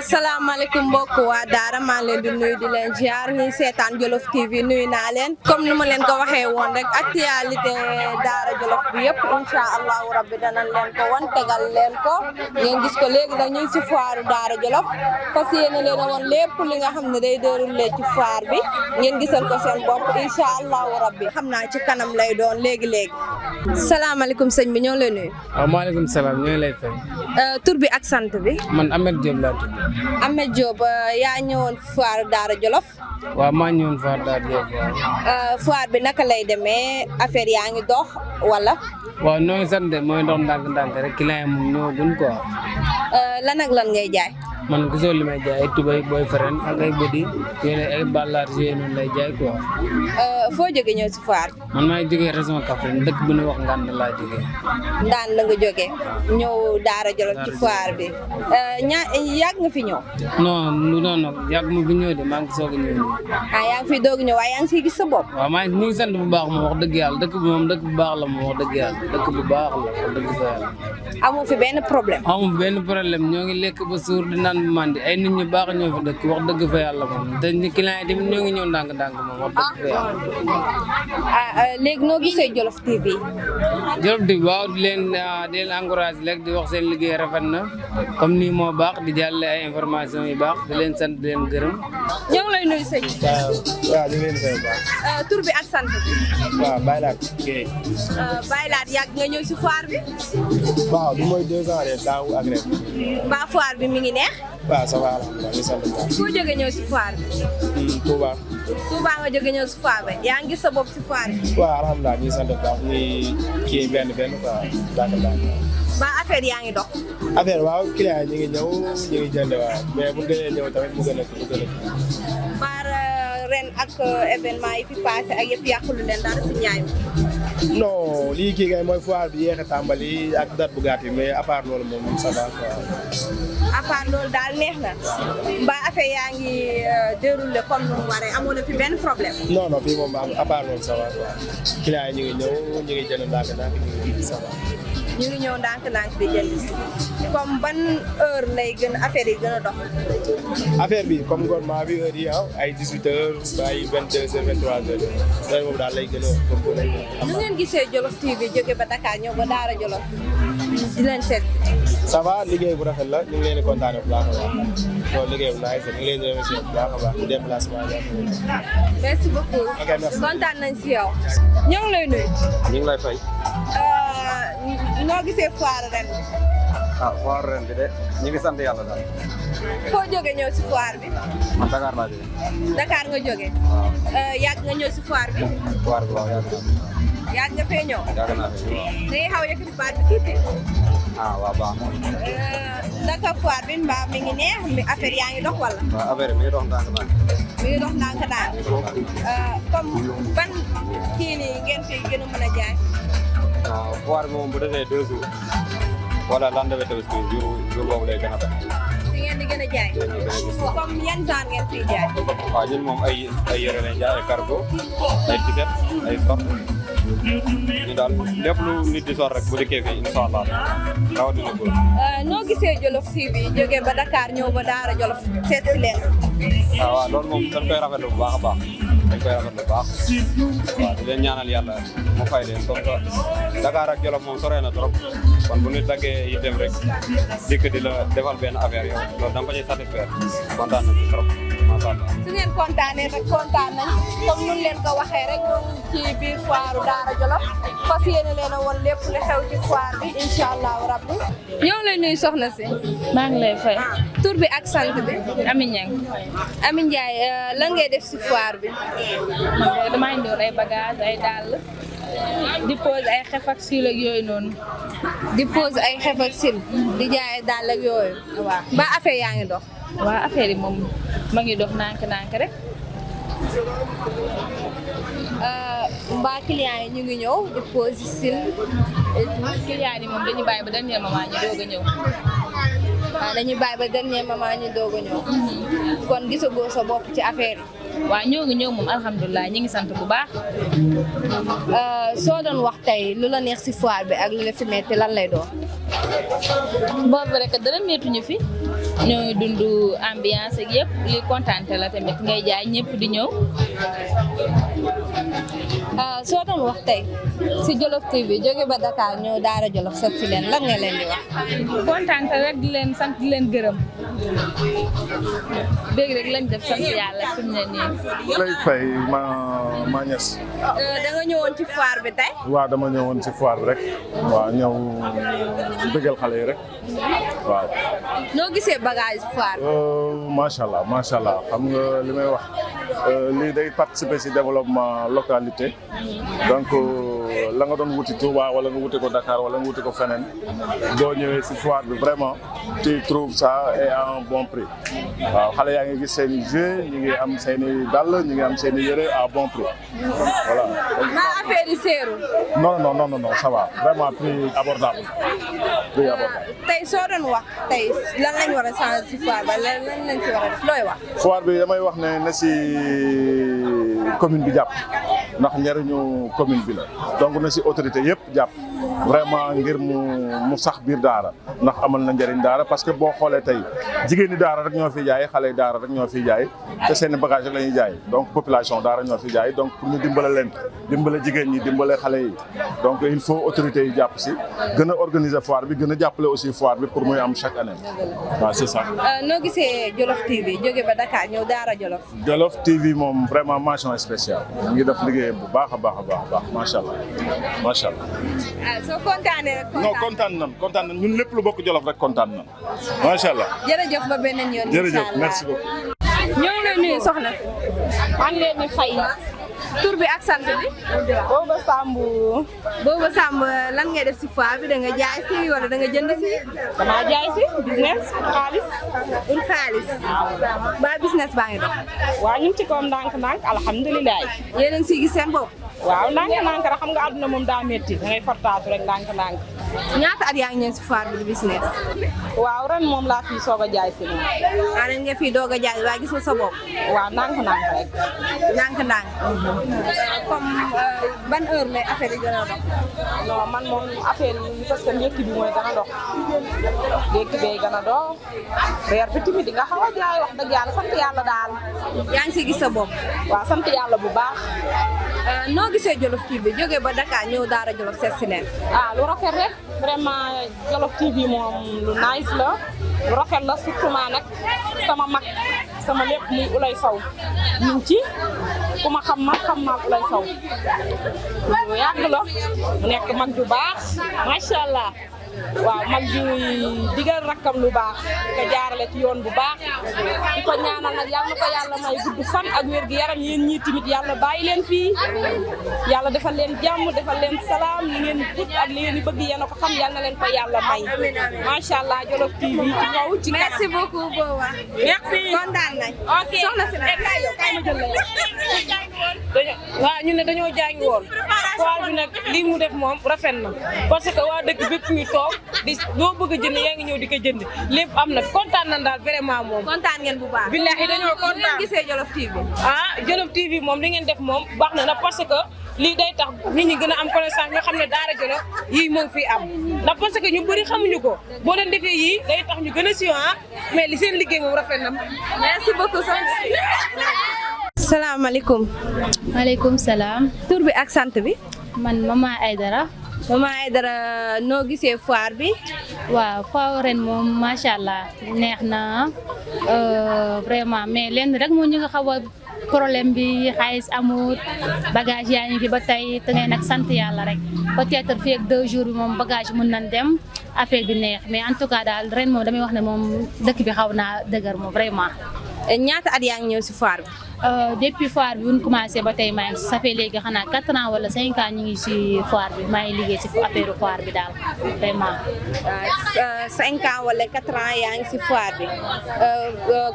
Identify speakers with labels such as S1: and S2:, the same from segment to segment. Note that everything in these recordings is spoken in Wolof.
S1: asalaamaaleykum mbokk waa Daara maa leen di nuyu di leen ziar ñi seetaan Djolof TV nuyu naa leen comme ni ma leen ko waxee woon rek actualité Daara Djolof bi yëpp incha allahu rabbi danañ leen ko wan tegal leen ko ngeen gis ko léegi nag ñu ngi si foire Daara Djolof fas yéene leen a woon lépp li nga xam ne day déroulé ci foire bi ngeen gisal ko seen bopp incha allahu rabbi xam naa ci kanam lay doon léegi. salaamaaleykum sëñ bi ñoo ngi lay nuyu.
S2: waaw maaleykum salaam ñoo ngi lay fay.
S1: tur bi ak sant bi.
S2: man Ahmed Diop laa tudd.
S1: Ahmed Diop yaa ñëwoon foire Daara Djolof.
S2: waaw maa ñëwoon foire Daara Djolof waaw.
S1: foire bi naka lay demee affaire yaa ngi dox wala.
S2: waaw ñoo ngi sant mooy dox ndànk-ndànk rek client yi moom ñëwaguñ quoi.
S1: lan ak lan ngay jaay.
S2: man gisoo li may jaay ay tubay booy feren ak ay bëdi yooyu ay ballaar yooyu noonu lay jaay quoi.
S1: foo jógee ñëw si foire.
S2: man maa ngi jógee région Kaffrine dëkk bu ñuy wax Nganda laa jógee.
S1: Ndaan la nga jógee ñëw Daara Djolof ci foire bi yàgg nga fi ñëw.
S2: non yàgg ma fi ñëw de maa ngi soog a ñëw nii.
S1: yaa ngi fi doog ñëw waaye yaa ngi siy gis sa bopp.
S2: waaw maa ngi sant bu baax moom wax dëgg yàlla dëkk bi moom dëkk bu baax la moom wax dëgg yàlla dëkk bu baax la wax dëgg fa yàlla.
S1: amoo fi benn problème.
S2: amu fi benn problème ñoo ngi lekk ba suur di naan bu mandi ay nit ñu baax ñoo fi dëkk wax dëgg fa yàlla moom te ñi client yi tamit ñoo ngi ñëw ndànk-ndànk moom wax dëgg fa yàlla.
S1: léegi noo gisee Djolof TV.
S2: Djolof TV waaw di leen encouragé rek di wax seen liggéey rafet na comme nii moo baax di jàllale ay information yu baax di leen sant di leen gërëm.
S1: ñoo ngi lay nuyu sëñ bi.
S3: waaw ñu ngi leen di fay bu baax.
S1: tur bi ak sant bi.
S3: waaw Baye Laat Guèye.
S1: Baye Laat yàgg nga ñëw si foire bi.
S3: waaw bi mooy 2 ans de daaw ak ren.
S1: mbaa foire bi mi ngi neex.
S3: waaw ça va alhamdulilah ñu sant bu baax.
S1: foo jógee ñëw si foire bi.
S3: Touba.
S1: Touba nga jógee ñëw si foire bi yaa ngi gis sa bopp si foire bi.
S3: waaw alhamdulilah ñu sant bu baax ñuy kii benn quoi daanaka.
S1: ba affaire yaa ngi dox.
S3: affaire waaw client yi ñu ngi ñëw ñu ngi jënd waaw mais bu gënee ñëw tamit mu gën a
S1: maar ren ak événement yi fi passé ak yëpp yàqulu leen dara si ñaay mi.
S3: non lii kii kay mooy foire bi yéex a tàmbali ak date bu gàtt yi mais à part loolu moom ça va quoi.
S1: à part loolu daal neex na mbaa affaire yaa ngi déroulé comme nu mu waree amoo na fi benn problème.
S3: non fii moom à part loolu ça va quoi client yi ñu ngi ñëw ñu ngi jënd ndànk-ndànk ñu ngi ça va.
S1: ñu ngi ñëw ndànk-ndànk di jënd si comme ban heure lay gën affaire yi gën a dox.
S3: affaire bi comme gouvernement bi heure yi ay 18h ba ay 22h 23h loolu moom daal lay gën a gën a.
S1: nu ngeen gisee Djolof TV jóge ba Dakar ñëw ba Daara Djolof di leen seet.
S3: ça va liggéey bu rafet la ñu ngi leen di kontaane bu baax a baax loolu liggéey bu naaj ñu ngi leen di remercier bu baax a baax ci déplacement bi.
S1: merci beaucoup.
S3: ok merci
S1: kontaan nañ si yow. ñoo ngi lay nuyu.
S4: ñu ngi lay fay.
S1: noo gisee foire ren bi.
S4: foire ren bi de ñu ngi sant yàlla daal.
S1: foo jógee ñëw si foire bi.
S4: man Dakar laa jógee.
S1: Dakar nga jógee.
S4: waaw.
S1: yàgg nga ñëw si foire bi.
S4: foire bi waaw yàgg naa fi.
S1: yàgg nga fee ñëw.
S4: yàgg naa fi waaw.
S1: da ngay xaw a yëkkati baat bi tuuti.
S4: waaw baax na.
S1: naka foire bi mbaa mi ngi neex affaire yaa ngi dox wala.
S4: waaw affaire yi mi ngi dox ndànk-ndànk.
S1: mi ngi dox ndànk-ndànk. comme ban kii nii ngeen fi gën a mën a jaay.
S4: waaw foire bi moom bu defee 2 jours wala lendemain Tabaski jour boobu lay gën a tax.
S1: si ngeen di gën a jaay. comme yan genre ngeen fiy jaay.
S4: waaw ñun moom ay yére lañ jaay ay cargo ay ticket ay sort ñu daal lépp lu nit di sor rek bu dikkee fii incha allah rawatina góor.
S1: noo gisee Djolof TV jógee ba Dakar ñëw ba Daara Djolof seet si leen.
S4: waaw loolu moom dañ koy rafetlu bu baax a baax dañ koy rafetlu bu baax waaw di leen ñaanal yàlla mu fay leen comme que Dakar ak Djolof moom soree na trop kon bu nit daggee itam rek dikk di la defal benn affaire yow loolu da nga ko ciy satisfaire kontaan nañ ci trop macha allah.
S1: su ngeen kontaanee rek kontaan nañ comme nun leen ko waxee rek ñun ci biir foire Daara Djolof fas yéene leen a woon lépp lu xew ci foire bi incha allahu rabbi. ñoo ngi lay nuyu soxna si.
S5: maa ngi lay fay.
S1: tur bi ak sant bi.
S5: Ami Niang.
S1: Ami Ndiaye lan ngay def si foire bi.
S5: man de damaa indiwoon ay bagages ay dàll di pose ay xef ak sil ak yooyu noonu.
S1: di pose ay xef ak sil di jaay dàll ak yooyu.
S5: waaw
S1: ba affaire yaa ngi dox.
S5: waaw affaire yi moom ma ngi dox nànk-nànk rek.
S1: mbaa client yi ñu ngi ñëw di pose sil.
S5: client yi moom dañuy bàyyi ba dernier moment ñu doog a ñëw.
S1: dañuy bàyyi ba dernier moment ñu doog a ñëw. kon gisagoo sa bopp ci affaire yi.
S5: waaw ñoo ngi ñëw moom alhamdulilah ñu ngi sant bu baax.
S1: soo doon wax tey lu la neex si foire bi ak lu la fi metti lan lay doon.
S5: boobu rek dara mettuñu fi ñoo ngi dund ambiance ak yëpp li kontaante la tamit ngay jaay ñëpp di ñëw.
S1: soo doon wax tey si Djolof TV jóge ba Dakar ñëw Dahra Djolof seet si leen lan nga leen di wax.
S5: kontaante rek di leen sant di leen gërëm dégg rek lañ def sant yàlla fi mu ne nii.
S6: lay fay ma ñes.
S1: da nga ñëwoon ci foire bi tey.
S6: waaw dama ñëwoon ci foire bi rek. waaw ñëw bëggal xale yi rek waaw.
S1: noo gisee bagage foire bi.
S6: macha allah xam nga li may wax lii day participer ci développement localité. donc la nga doon wuti Touba wala nga wuti ko Dakar wala nga wuti ko feneen boo ñëwee ci foire bi vraiment tu trouves ça et à un bon prix. waaw xale yaa ngi gis seen i jeux ñi ngi am seen i dàll ñi ngi am seen i yére à bon prix voilà.
S1: maa affaire yi seeru.
S6: non ça va vraiment prix abordable.
S1: tey soo doon wax tey lan lañ war a changer ci foire ba lan lañ ci war a def looy wax.
S6: foire bi damay wax ne na ci commune bi jàpp ndax njëriñu commune bi la donc na ci autorité yëpp jàpp vraiment ngir mu sax biir Dahra ndax amal na njëriñ Dahra parce que boo xoolee tey jigéen ñi Dahra rek ñoo fi jaay xale yi Dahra rek ñoo fi jaay te seen i bagage rek la ñuy jaay donc population Dahra ñoo fi jaay donc pour ñu dimbale leen dimbale jigéen ñi dimbale xale yi donc il faut autorités yi jàpp ci gën a organiser foire bi gën a jàppale aussi foire bi pour muy am chaque année waaw c'est ça.
S1: noo gisee Djolof TV jóge ba Dakar ñëw Dahra Djolof.
S6: Djolof TV moom vraiment mention spéciale ñu ngi def liggéey bu baax a baax macha allah.
S1: soo kontaanee rek
S6: non kontaan nan ñun lépp lu bokk Djolof rek kontaan nan macha allah.
S1: jërëjëf ba beneen yoon.
S6: jërëjëf merci beaucoup.
S1: ñoo ngi lay nuyu soxna si.
S5: maa ngi leen di fay.
S1: tur bi ak sant bi.
S5: Booba Samb.
S1: Booba Samb lan ngay def si foire bi da nga jaay si wala da nga jënd si.
S5: damaa jaay si business xaalis.
S1: pour xaalis. ba business baa ngi dox.
S5: waaw ñu ngi ci kawam ndànk-ndànk alhamdulilah.
S1: yéen a ngi siy gis seen bopp.
S5: waaw ndànk-ndànk rek xam nga àdduna moom daa métti da ngay fortaatu rek ndànk-ndànk.
S1: ñaata at yaa ngi ñëw si foire bi di business.
S5: waaw ren moom laa fi soog a jaay si moom.
S1: ren nga fi doog a jaay waaye gis nga sa bopp.
S5: waaw ndànk-ndànk rek.
S1: ndànk-ndànk. comme ban heure lay affaire yi gën a dox.
S5: non man moom affaire yi parce que ndékki bi mooy gën a dox. ndékki bee gën a dox. reer bi tamit di nga xaw a jaay wax dëgg yàlla sant yàlla daal.
S1: yaa ngi si gis sa bopp.
S5: waaw sant yàlla bu baax.
S1: noo gisee Djolof TV jóge ba Dakar ñëw Dahra Djolof seet si leen.
S5: lu rafet rek vraiment Djolof TV moom lu nice la lu rafet la surtout nag sama mag sama lépp muy Ulay Saw ñu ngi ci ku ma xam ma Ulay Saw lu yàgg la mu nekk mag ju baax macha allah. waaw mag ju digal rakkam lu baax di ko jaarale ci yoon bu baax di ko ñaanal nag yàlla na ko yàlla may gudd fan ak wér gi yaram yéen ñii tamit yàlla bàyyi leen fii yàlla defal leen jàmm defal leen salaam li ngeen gudd ak li ngeen bëgg yéen a ko xam yàlla na leen ko yàlla may macha allah Djolof TV ci kaw ci kanam.
S1: merci beaucoup Bowa.
S5: merci
S1: kontaan nañ.
S5: ok
S1: soxna si nag
S5: kay ma jël la waaw ñu ne dañoo jàngi woon foire bi nag lii mu def moom rafet na parce que waa dëkk bépp ñu toog di loo bëgg a jënd yaa ngi ñëw di ko jënd lépp am na kontaan nañ daal vraiment moom.
S1: kontaan ngeen bu baax.
S5: billahi dañoo kontaan
S1: ngeen gisee Djolof TV.
S5: Djolof TV moom li ngeen def moom baax na na parce que lii day tax nit ñi gën a am connaissance ñoo xam ne Dahra Djolof yii moo ngi fii am ndax parce que ñu bëri xamuñu ko boo leen defee yii day tax ñu gën a siiw mais li seen liggéey moom rafet na.
S1: merci beaucoup soxna si. salaamaaleykum.
S7: maaleykum salaam.
S1: tur bi ak sant bi.
S7: man Mama Aydara.
S1: Mama Aydara noo gisee foire bi.
S7: waaw foire ren moom macha allah neex na vraiment mais lenn rek moo ñu nga xaw a problème bi xaalis amut bagage yaa ngi fi ba tey te ngay nag sant yàlla rek peut-être fii ak 2 jours bi moom bagage mën nañ dem affaire bi neex mais en tout cas daal ren moom damay wax ne moom dëkk bi xaw naa dëgër moom vraiment.
S1: ñaata at yaa ngi ñëw si foire bi.
S7: depuis foire bi bu ñu commencé ba tey maa ngi ça fait léegi xanaa 4 ans wala 5 ans ñu ngi si foire bi maa ngi liggéey si affaire foire bi daal vraiment.
S1: 5 ans wala 4 ans yaa ngi si foire bi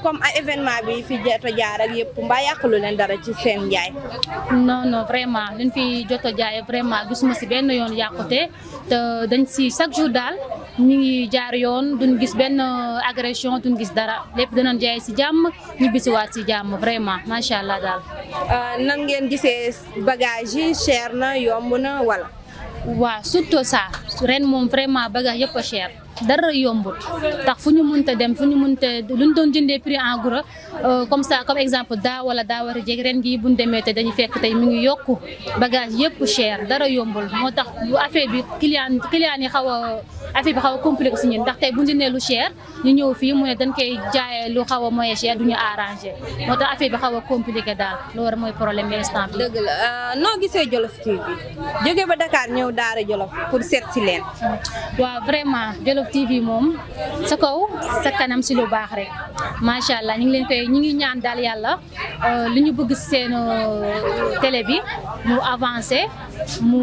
S1: comme ay événement bi fi jot a jaar ak yëpp mbaa yàqulu leen dara ci seen njaay.
S7: non vraiment liñ fi jot a jaay vraiment gisuma si benn yoon yàqute te dañ si chaque jour daal ñu ngi jaar yoon duñ gis benn agression duñ gis dara lépp danañ jaay si jàmm ñibbisiwaat si jàmm vraiment. macha allah daal.
S1: nan ngeen gisee bagage yi cher na yomb na wala.
S7: waaw surtout ça ren moom vraiment bagage yëpp a cher dara yombul tax fu ñu mënta dem fu ñu mënta luñ doon jëndee prix en gros comme ça comme exemple daa wala daa war a jeg ren gi buñ demee te dañuy fekk tey mi ngi yokku bagage yëpp cher dara yombul moo tax bu affaire bi client yi xaw a affaire bi xaw a compliqué si ñun ndax tey bu ñu jëndee lu cher ñu ñëw fii mu ne dañ koy jaayee lu xaw a moyen cher du ñu arrangé moo tax affaire bi xaw a compliqué daal loolu mooy problème bi instant bi.
S1: dëgg la noo gisee Djolof TV jóge ba Dakar ñëw Dahra Djolof pour seet si leen.
S7: waaw vraiment Djolof TV moom sa kaw sa kanam si lu baax rek macha allah ñu ngi ñaan daal yàlla li ñu bëgg seen télé bi mu avancé mu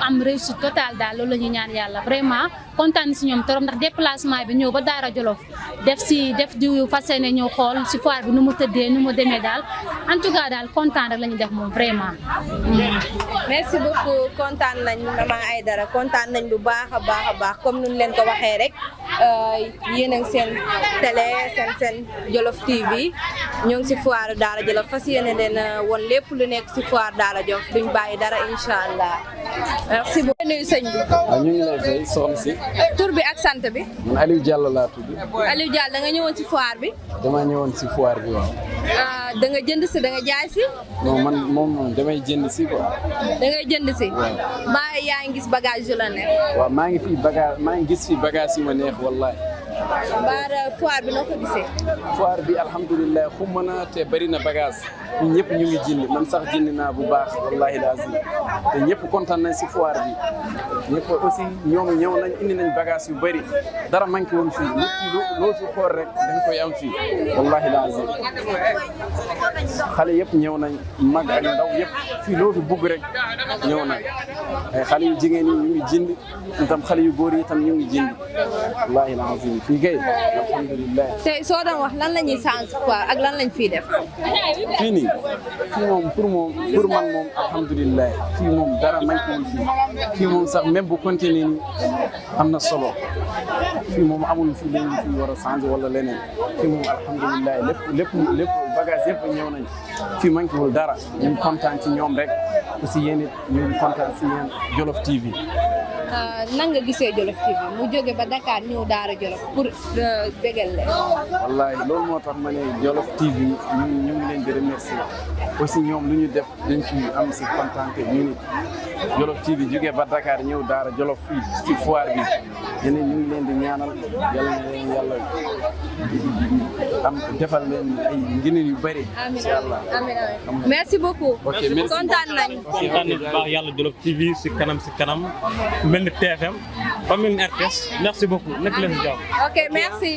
S7: am réussite totale daal loolu la ñuy ñaan yàlla vraiment kontaan si ñoom trop ndax déplacement bi ñëw ba Dahra Djolof def di fas yéene ñëw xool si foire bi nu mu tëddee nu mu demee daal en tout cas daal kontaan rek la ñuy def moom vraiment.
S1: merci beaucoup kontaan nañ Maman Aïdara kontaan nañ bu baax a baax comme nuñ leen ko waxee rek yéen a ngi seen télé seen Djolof TV ñoo ngi si foire Dahra Djolof fas yéene leen woon lépp lu nekk si foire Dahra Djolof duñ bàyyi dara incha allah merci beaucoup. nuyu sëñ bi.
S8: waaw ñu ngi lay fay soxna si.
S1: tur bi ak sant bi.
S8: man Aliou Diallo laa tudd.
S1: Aliou Diallo da nga ñëwoon si foire bi.
S8: dama ñëwoon si foire bi waaw.
S1: da nga jënd si da nga jaay si.
S8: non man moom damay jënd si quoi.
S1: da ngay jënd si.
S8: waaw
S1: mbaa yaa ngi gis bagage yu la neex.
S8: waaw maa ngi gis fi bagage yu ma neex wallahi.
S1: baara foire bi noo ko gisee.
S8: foire bi alhamdulilah xumb na te bari na bagage ñun ñëpp ñu ngi jënd man sax jënd naa bu baax wallahi lazim te ñëpp kontaan nañ si foire bi ñëpp aussi ñoom ñëw nañ indi nañ bagage yu bari dara manqué woon fii nit ki loo fi xool rek dañ koy am fii wallahi lazim xale yëpp ñëw nañ mag ak ndaw yëpp fii loo fi bugg rek ñëw nañ ay xale yu jigéen yi ñu ngi jënd itam xale yu góor yi itam ñu ngi jënd wallahi lazim fii kay alhamdulilah.
S1: tey soo doon wax lan la ñuy change foire ak lan lañ fiy def.
S8: fii nii fii moom pour man moom alhamdulilah fii moom dara manqué wul fii moom sax même bu continué nii am na solo fii moom amul fii leen fi war a changer wala leneen fii moom alhamdulilah lépp bagage yëpp ñëw nañ fii manqué wul dara ñu ngi kontaan ci ñoom rek aussi yéen it ñu ngi kontaan ci yéen Djolof TV.
S1: nan nga gisee Djolof TV mu jóge ba Dakar ñëw Dahra Djolof pour bégal leen.
S8: wallahi loolu moo tax ma ne Djolof TV ñu ngi leen di remercier aussi ñoom lu ñu def dañ ci am si kontaante ñu nit Djolof TV jóge ba Dakar ñëw Dahra Djolof fii ci foire bi yeneen ñu ngi leen di ñaanal yàlla na leen yàlla am defal leen ay ngëneel yu bëri. incha allah
S1: amiin merci beaucoup.
S8: ok merci
S1: kontaan nañ.
S9: kontaan nañ bu baax yàlla Djolof TV si kanam mel ni TFM ba mel ni RTS merci beaucoup nekk leen si jàmm.
S1: ok merci.